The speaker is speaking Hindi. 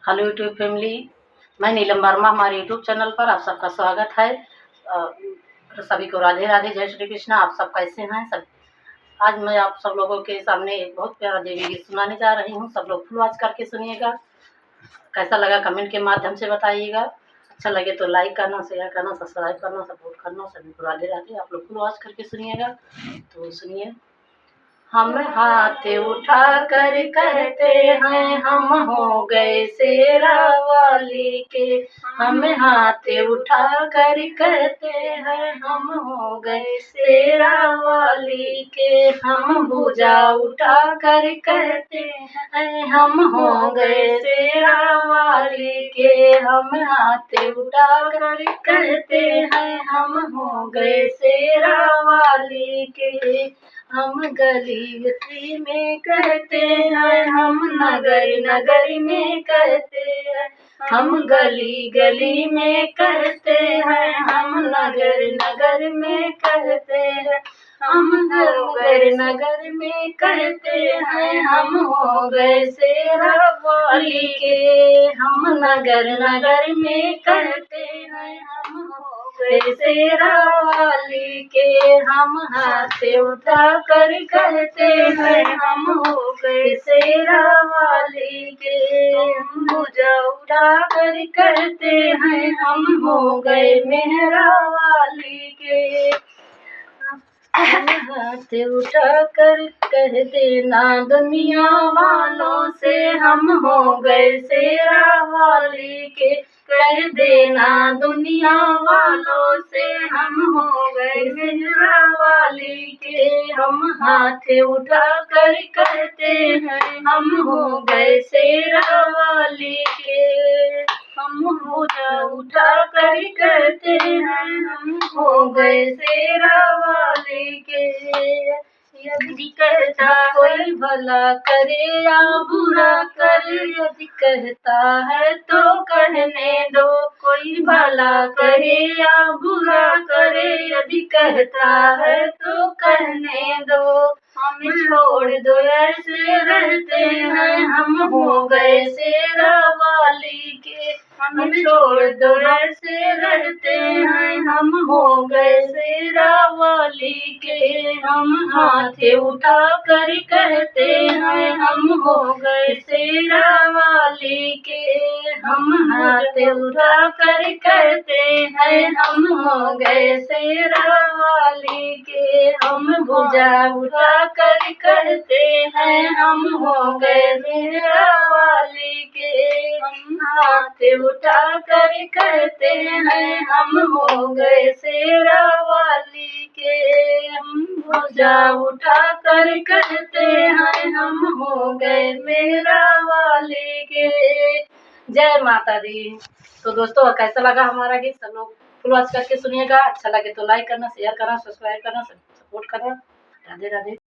हेलो यूट्यूब फैमिली, मैं नीलम वर्मा हमारे यूट्यूब चैनल पर आप सबका स्वागत है। सभी को राधे राधे, जय श्री कृष्ण। आप सब कैसे हैं सब? आज मैं आप सब लोगों के सामने एक बहुत प्यारा देवी गीत सुनाने जा रही हूँ। सब लोग फुल वॉच करके सुनिएगा। कैसा लगा कमेंट के माध्यम से बताइएगा। अच्छा लगे तो लाइक करना, शेयर करना, सब्सक्राइब करना, सपोर्ट करना। सभी को राधे राधे। आप लोग फुल वॉच करके सुनिएगा। तो सुनिए। हम हाथ उठा कर कहते हैं हम हो गए शेरा वाली के। हम हाथ उठा कर कहते हैं हम हो गए शेरा वाली के। हम भुजा उठा कर कहते हैं हम हो गए शेरा वाली के। हम हाथ उठा कर कहते हैं हम हो गए शेरा वाली के। हम गली गली में कहते हैं, हम नगर नगर में कहते हैं। हम गली गली में कहते हैं, हम नगर नगर में कहते हैं। हम नगर नगर में कहते हैं हम हो गए शेरा वाली के। हम नगर नगर में कहते हैं हम हो गए शेरा वाली के। हम हाथ उठा कर कहते हैं हम हो गए शेरा वाली के। हम भुजा उठा कर कहते हैं हम हो गए मेहरा वाली के। हाथ उठा कर कह देना दुनिया वालों से हम हो गए शेरा वाली के। कह देना दुनिया वालों से हम हो गए शेरा वाली के। हम हाथ उठा कर कहते हैं हम हो गए शेरा वाली के। हम भुजा उठा कर कहते हैं हम हो गए शेरा वाली के। यदि कहता कोई भला करे या बुरा करे, यदि कहता है तो कहने दो। कोई भला करे या बुरा करे, यदि कहता है तो कहने दो। हमें छोड़ दो ऐसे रहते हैं हम हो गए शेरा वाली के। हमें छोड़ दो ऐसे रहते हैं हम हो गए शेरा वाली के। हम हाथ उठा कर कहते हैं हम हो गए शेरा वाली के। हम हाथ उठा कर कहते हैं हम हो गए शेरा वाली के। हम भुजा उठा कर कहते हैं हम हो गए शेरा वाली के। हम हाथ उठा कर कहते हैं हम हो गए शेरा वाली के। हम भुजा उठा कर कहते हैं हम हो गए मेरा वाली के। जय माता दी। तो दोस्तों कैसा लगा हमारा गीत? सब लोग फुल वॉच करके सुनिएगा। अच्छा लगे तो लाइक करना, शेयर करना, सब्सक्राइब करना, सपोर्ट करना। राधे राधे।